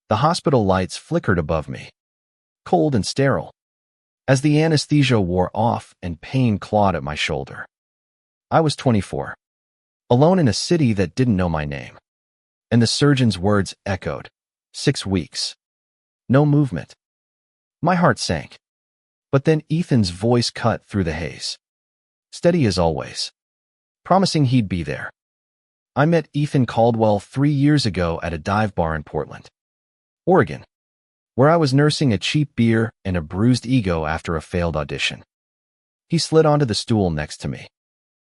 The hospital lights flickered above me, cold and sterile, as the anesthesia wore off and pain clawed at my shoulder. I was 24, alone in a city that didn't know my name, and the surgeon's words echoed. 6 weeks. No movement. My heart sank. But then Ethan's voice cut through the haze. Steady as always, promising he'd be there. I met Ethan Caldwell 3 years ago at a dive bar in Portland, Oregon, where I was nursing a cheap beer and a bruised ego after a failed audition. He slid onto the stool next to me,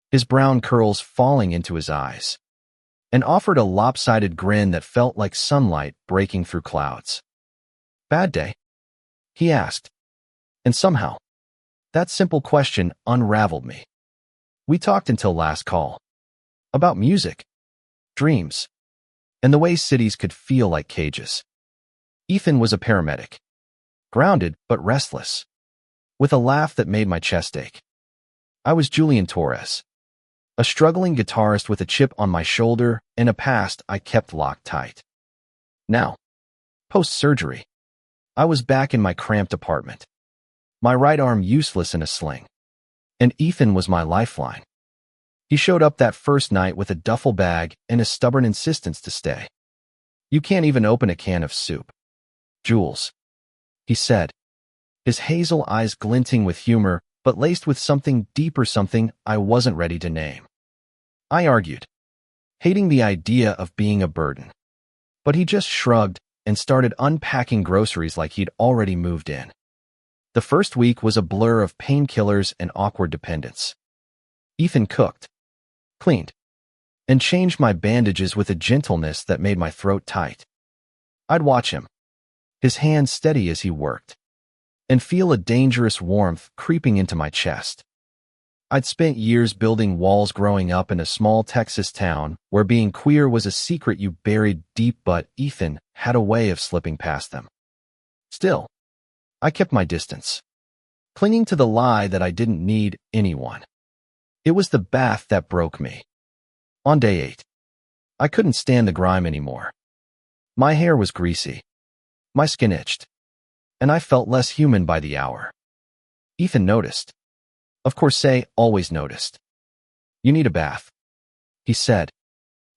his brown curls falling into his eyes, and offered a lopsided grin that felt like sunlight breaking through clouds. "Bad day?" he asked, and somehow, that simple question unraveled me. We talked until last call, about music, dreams, and the way cities could feel like cages. Ethan was a paramedic, grounded but restless, with a laugh that made my chest ache. I was Julian Torres, a struggling guitarist with a chip on my shoulder and a past I kept locked tight. Now, post-surgery, I was back in my cramped apartment, my right arm useless in a sling, and Ethan was my lifeline. He showed up that first night with a duffel bag and a stubborn insistence to stay. "You can't even open a can of soup, Jules," he said, his hazel eyes glinting with humor but laced with something deeper, something I wasn't ready to name. I argued, hating the idea of being a burden. But he just shrugged and started unpacking groceries like he'd already moved in. The first week was a blur of painkillers and awkward dependence. Ethan cooked, cleaned, and changed my bandages with a gentleness that made my throat tight. I'd watch him, his hands steady as he worked, and feel a dangerous warmth creeping into my chest. I'd spent years building walls growing up in a small Texas town where being queer was a secret you buried deep, but Ethan had a way of slipping past them. Still, I kept my distance, clinging to the lie that I didn't need anyone. It was the bath that broke me. On day 8, I couldn't stand the grime anymore. My hair was greasy, my skin itched, and I felt less human by the hour. Ethan noticed. Of course, always noticed. "You need a bath," he said,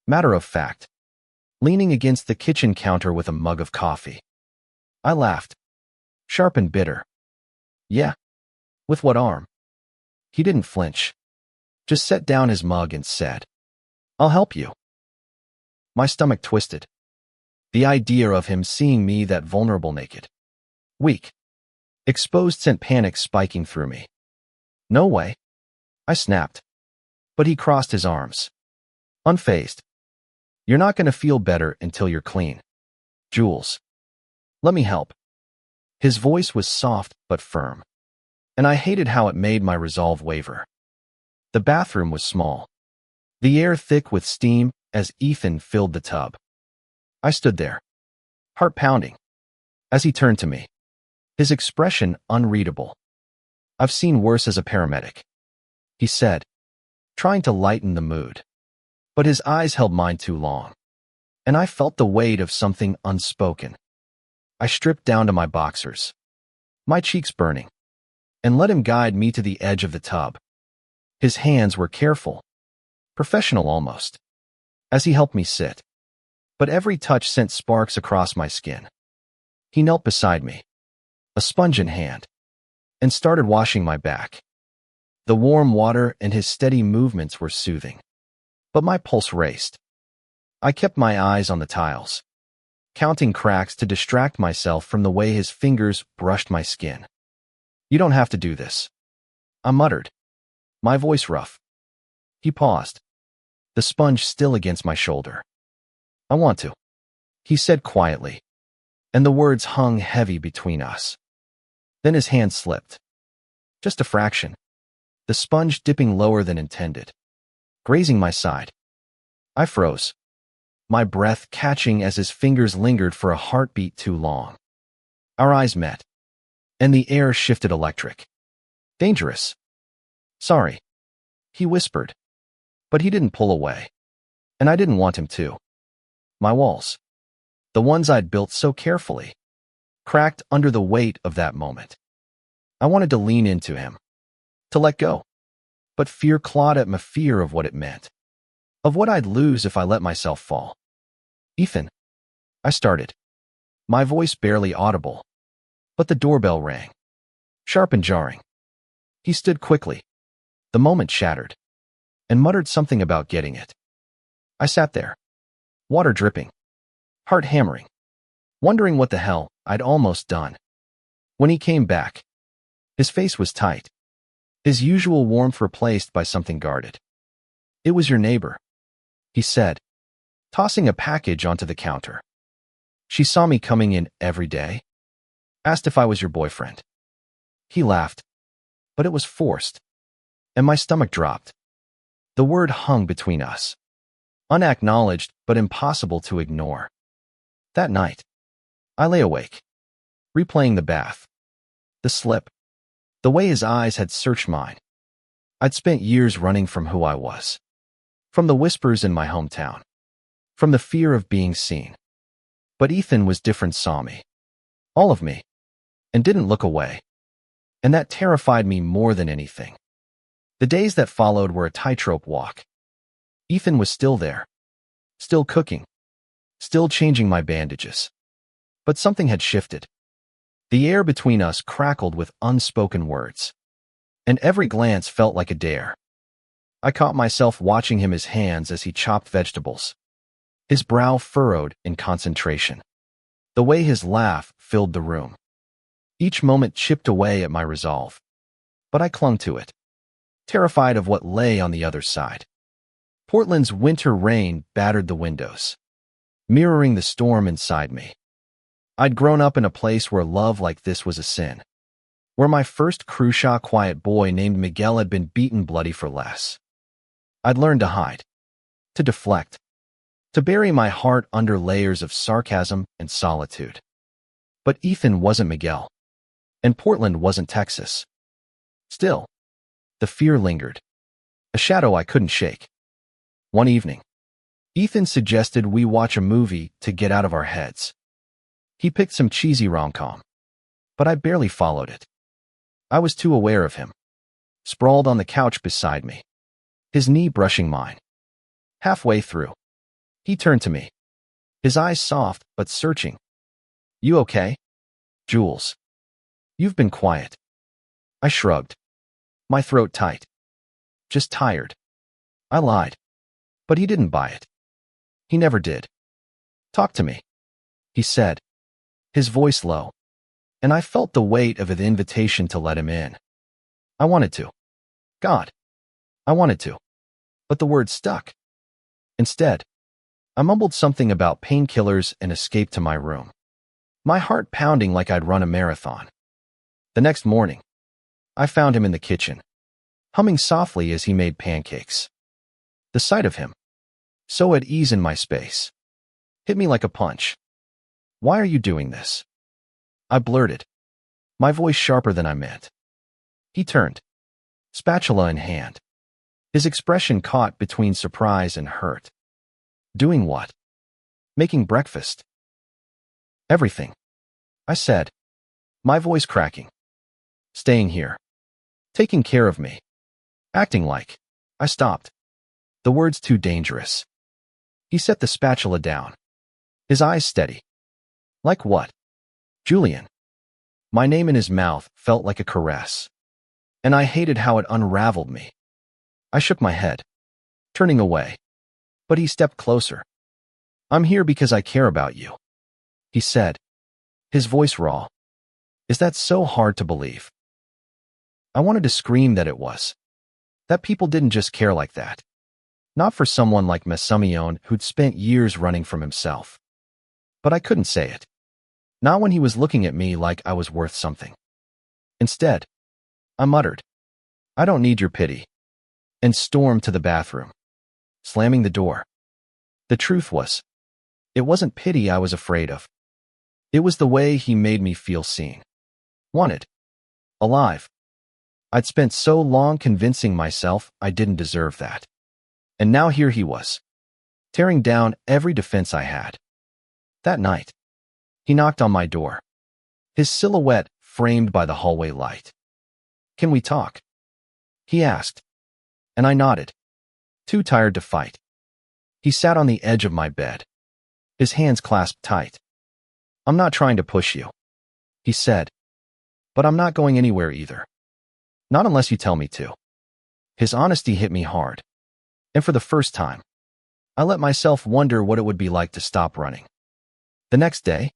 matter of fact, leaning against the kitchen counter with a mug of coffee. I laughed, sharp and bitter. "Yeah? With what arm?" He didn't flinch, just set down his mug and said, "I'll help you." My stomach twisted. The idea of him seeing me that vulnerable, naked, weak, exposed sent panic spiking through me. "No way," I snapped. But he crossed his arms, unfazed. "You're not going to feel better until you're clean, Jules. Let me help." His voice was soft but firm, and I hated how it made my resolve waver. The bathroom was small, the air thick with steam as Ethan filled the tub. I stood there, heart pounding, as he turned to me, his expression unreadable. "I've seen worse as a paramedic," he said, trying to lighten the mood. But his eyes held mine too long, and I felt the weight of something unspoken. I stripped down to my boxers, my cheeks burning, and let him guide me to the edge of the tub. His hands were careful, professional almost, as he helped me sit. But every touch sent sparks across my skin. He knelt beside me, a sponge in hand, and started washing my back. The warm water and his steady movements were soothing, but my pulse raced. I kept my eyes on the tiles, counting cracks to distract myself from the way his fingers brushed my skin. "You don't have to do this," I muttered, my voice rough. He paused, the sponge still against my shoulder. "I want to," he said quietly, and the words hung heavy between us. Then his hand slipped. Just a fraction, the sponge dipping lower than intended, grazing my side. I froze, my breath catching as his fingers lingered for a heartbeat too long. Our eyes met, and the air shifted electric. "Dangerous." "Sorry," he whispered, but he didn't pull away, and I didn't want him to. My walls, the ones I'd built so carefully, cracked under the weight of that moment. I wanted to lean into him, to let go, but fear clawed at my fear of what it meant, of what I'd lose if I let myself fall. "Ethan," I started, my voice barely audible, but the doorbell rang, sharp and jarring. He stood quickly, the moment shattered, and muttered something about getting it. I sat there, water dripping, heart hammering, wondering what the hell I'd almost done. When he came back, his face was tight, his usual warmth replaced by something guarded. "It was your neighbor," he said, tossing a package onto the counter. "She saw me coming in every day. Asked if I was your boyfriend." He laughed, but it was forced, and my stomach dropped. The word hung between us, unacknowledged but impossible to ignore. That night, I lay awake, replaying the bath, the slip, the way his eyes had searched mine. I'd spent years running from who I was, from the whispers in my hometown, from the fear of being seen. But Ethan was different, saw me, all of me, and didn't look away. And that terrified me more than anything. The days that followed were a tightrope walk. Ethan was still there, still cooking, still changing my bandages. But something had shifted. The air between us crackled with unspoken words, and every glance felt like a dare. I caught myself watching him, his hands as he chopped vegetables, his brow furrowed in concentration, the way his laugh filled the room. Each moment chipped away at my resolve, but I clung to it, terrified of what lay on the other side. Portland's winter rain battered the windows, mirroring the storm inside me. I'd grown up in a place where love like this was a sin, where my first crucial quiet boy named Miguel had been beaten bloody for less. I'd learned to hide, to deflect, to bury my heart under layers of sarcasm and solitude. But Ethan wasn't Miguel, and Portland wasn't Texas. Still, the fear lingered, a shadow I couldn't shake. One evening, Ethan suggested we watch a movie to get out of our heads. He picked some cheesy rom-com, but I barely followed it. I was too aware of him, sprawled on the couch beside me, his knee brushing mine. Halfway through, he turned to me, his eyes soft but searching. "You okay, Jules? You've been quiet." I shrugged, my throat tight. "Just tired." I lied, but he didn't buy it. He never did. "Talk to me," he said, his voice low, and I felt the weight of the invitation to let him in. I wanted to. God, I wanted to. But the word stuck. Instead, I mumbled something about painkillers and escaped to my room, my heart pounding like I'd run a marathon. The next morning, I found him in the kitchen, humming softly as he made pancakes. The sight of him, so at ease in my space, hit me like a punch. "Why are you doing this?" I blurted, my voice sharper than I meant. He turned, spatula in hand, his expression caught between surprise and hurt. "Doing what?" "Making breakfast." "Everything," I said, my voice cracking. "Staying here, taking care of me, acting like." I stopped. The words too dangerous. He set the spatula down, his eyes steady. "Like what?" "Julian." My name in his mouth felt like a caress, and I hated how it unraveled me. I shook my head, turning away, but he stepped closer. "I'm here because I care about you," he said, his voice raw. "Is that so hard to believe?" I wanted to scream that it was, that people didn't just care like that. Not for someone like Mesamion who'd spent years running from himself. But I couldn't say it. Not when he was looking at me like I was worth something. Instead, I muttered, "I don't need your pity," and stormed to the bathroom, slamming the door. The truth was, it wasn't pity I was afraid of. It was the way he made me feel seen, wanted, alive. I'd spent so long convincing myself I didn't deserve that. And now here he was, tearing down every defense I had. That night, he knocked on my door, his silhouette framed by the hallway light. "Can we talk?" he asked, and I nodded, too tired to fight. He sat on the edge of my bed, his hands clasped tight. "I'm not trying to push you," he said, "but I'm not going anywhere either. Not unless you tell me to." His honesty hit me hard, and for the first time, I let myself wonder what it would be like to stop running. The next day,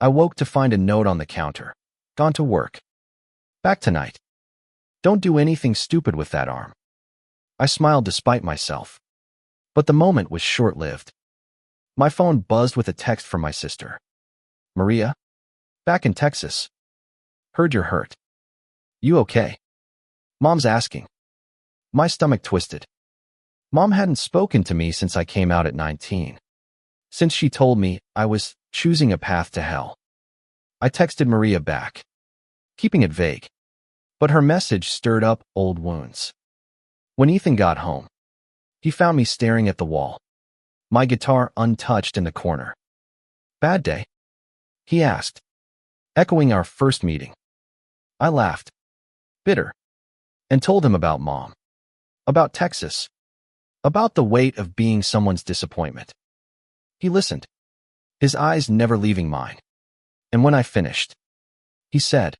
I woke to find a note on the counter. "Gone to work. Back tonight. Don't do anything stupid with that arm." I smiled despite myself, but the moment was short-lived. My phone buzzed with a text from my sister. "Maria? Back in Texas. Heard you're hurt. You okay?" Mom's asking. My stomach twisted. Mom hadn't spoken to me since I came out at 19. Since she told me I was choosing a path to hell. I texted Maria back, keeping it vague, but her message stirred up old wounds. When Ethan got home, he found me staring at the wall, my guitar untouched in the corner. "Bad day?" he asked, echoing our first meeting. I laughed, bitter, and told him about Mom, about Texas, about the weight of being someone's disappointment. He listened, his eyes never leaving mine. And when I finished, he said,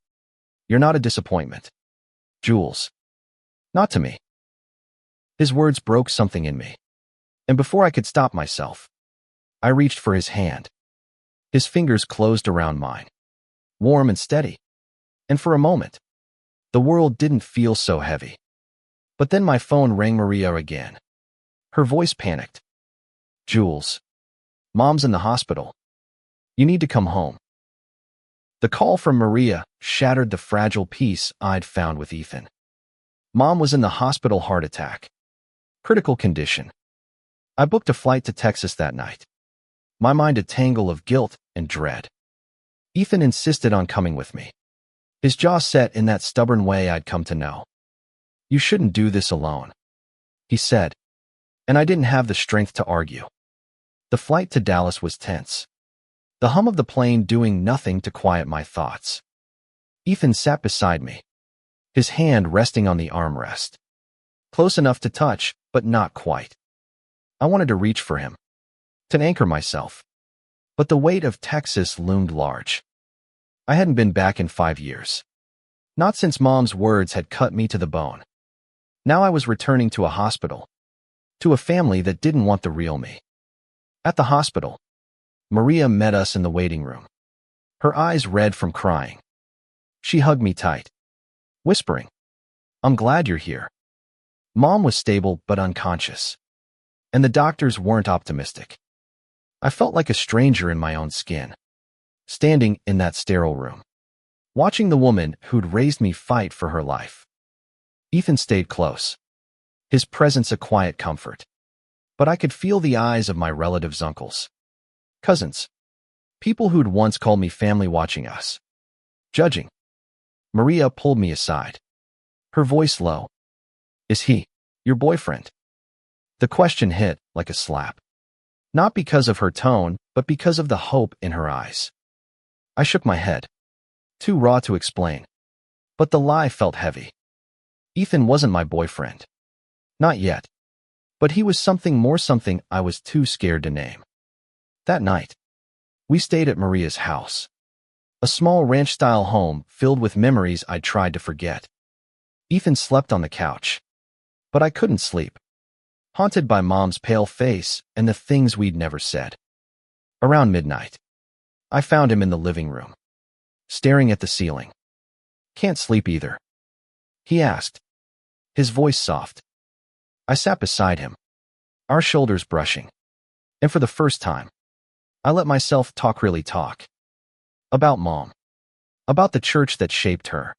"You're not a disappointment, Jules. Not to me." His words broke something in me, and before I could stop myself, I reached for his hand. His fingers closed around mine, warm and steady, and for a moment, the world didn't feel so heavy. But then my phone rang Maria again. Her voice panicked. "Jules, Mom's in the hospital. You need to come home." The call from Maria shattered the fragile peace I'd found with Ethan. Mom was in the hospital, heart attack. Critical condition. I booked a flight to Texas that night, my mind a tangle of guilt and dread. Ethan insisted on coming with me, his jaw set in that stubborn way I'd come to know. "You shouldn't do this alone," he said, and I didn't have the strength to argue. The flight to Dallas was tense, the hum of the plane doing nothing to quiet my thoughts. Ethan sat beside me, his hand resting on the armrest, close enough to touch, but not quite. I wanted to reach for him, to anchor myself, but the weight of Texas loomed large. I hadn't been back in 5 years, not since Mom's words had cut me to the bone. Now I was returning to a hospital, to a family that didn't want the real me. At the hospital, Maria met us in the waiting room, her eyes red from crying. She hugged me tight, whispering, "I'm glad you're here." Mom was stable but unconscious, and the doctors weren't optimistic. I felt like a stranger in my own skin, standing in that sterile room, watching the woman who'd raised me fight for her life. Ethan stayed close, his presence a quiet comfort, but I could feel the eyes of my relatives' uncles, cousins, people who'd once called me family watching us, judging. Maria pulled me aside, her voice low. "Is he your boyfriend?" The question hit like a slap, not because of her tone, but because of the hope in her eyes. I shook my head, too raw to explain, but the lie felt heavy. Ethan wasn't my boyfriend. Not yet. But he was something more, something I was too scared to name. That night, we stayed at Maria's house, a small ranch-style home filled with memories I'd tried to forget. Ethan slept on the couch, but I couldn't sleep, haunted by Mom's pale face and the things we'd never said. Around midnight, I found him in the living room, staring at the ceiling. "Can't sleep either?" he asked, his voice soft. I sat beside him, our shoulders brushing, and for the first time, I let myself really talk. About Mom, about the church that shaped her,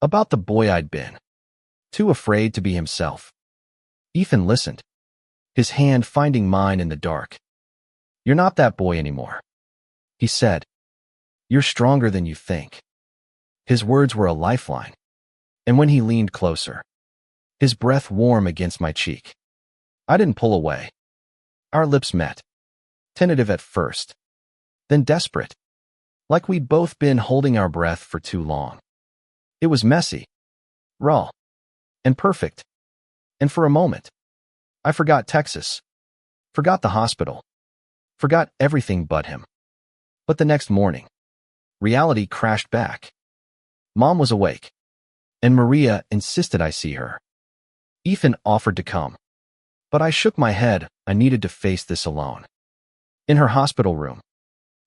about the boy I'd been, too afraid to be himself. Ethan listened, his hand finding mine in the dark. "You're not that boy anymore," he said. "You're stronger than you think." His words were a lifeline, and when he leaned closer, his breath warm against my cheek, I didn't pull away. Our lips met, tentative at first, then desperate, like we'd both been holding our breath for too long. It was messy, raw, and perfect. And for a moment, I forgot Texas, forgot the hospital, forgot everything but him. But the next morning, reality crashed back. Mom was awake, and Maria insisted I see her. Ethan offered to come, but I shook my head. I needed to face this alone. In her hospital room,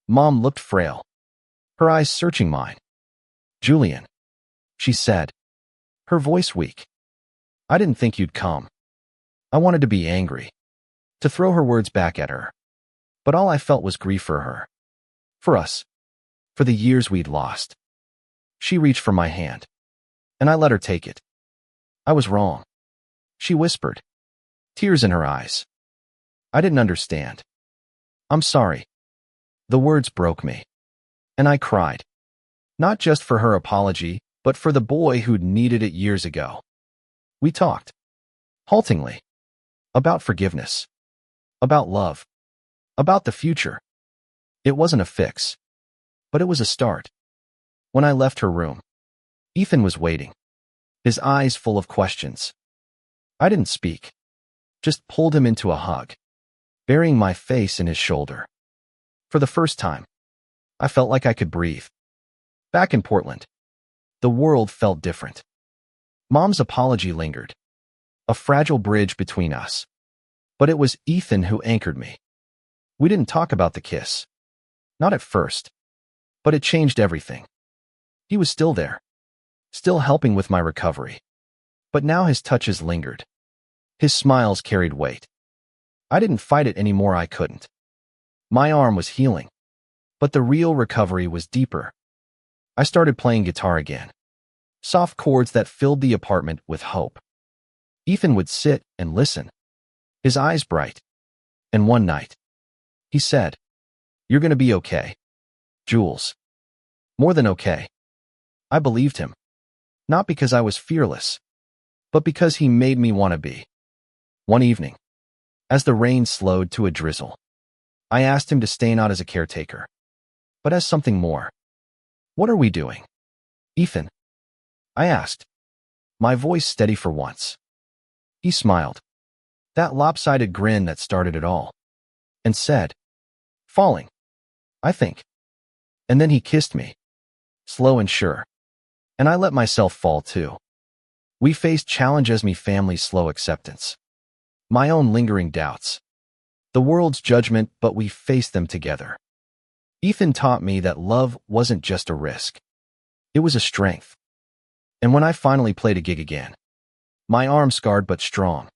Mom looked frail, her eyes searching mine. "Julian," she said, her voice weak. "I didn't think you'd come." I wanted to be angry, to throw her words back at her, but all I felt was grief for her, for us, for the years we'd lost. She reached for my hand, and I let her take it. "I was wrong," she whispered, tears in her eyes. I didn't understand. "I'm sorry." The words broke me, and I cried, not just for her apology, but for the boy who'd needed it years ago. We talked, haltingly, about forgiveness, about love, about the future. It wasn't a fix, but it was a start. When I left her room, Ethan was waiting, his eyes full of questions. I didn't speak, just pulled him into a hug, burying my face in his shoulder. For the first time, I felt like I could breathe. Back in Portland, the world felt different. Mom's apology lingered, a fragile bridge between us. But it was Ethan who anchored me. We didn't talk about the kiss. Not at first. But it changed everything. He was still there, still helping with my recovery. But now his touches lingered. His smiles carried weight. I didn't fight it anymore. I couldn't. My arm was healing, but the real recovery was deeper. I started playing guitar again, soft chords that filled the apartment with hope. Ethan would sit and listen, his eyes bright. And one night, he said, "You're going to be okay, Jules. More than okay." I believed him, not because I was fearless, but because he made me want to be. One evening, as the rain slowed to a drizzle, I asked him to stay not as a caretaker, but as something more. "What are we doing, Ethan?" I asked, my voice steady for once. He smiled, that lopsided grin that started it all, and said, "Falling, I think." And then he kissed me, slow and sure, and I let myself fall too. We faced challenge as me family's slow acceptance, my own lingering doubts, the world's judgment, but we faced them together. Ethan taught me that love wasn't just a risk. It was a strength. And when I finally played a gig again, my arm scarred but strong,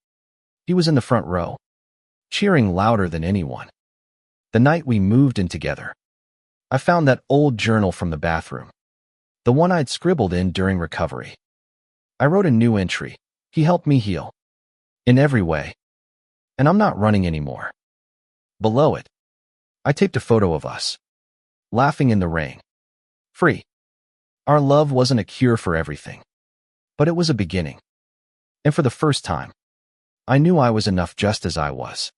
he was in the front row, cheering louder than anyone. The night we moved in together, I found that old journal from the bathroom, the one I'd scribbled in during recovery. I wrote a new entry. He helped me heal, in every way. And I'm not running anymore. Below it, I taped a photo of us, laughing in the rain, free. Our love wasn't a cure for everything, but it was a beginning. And for the first time, I knew I was enough just as I was.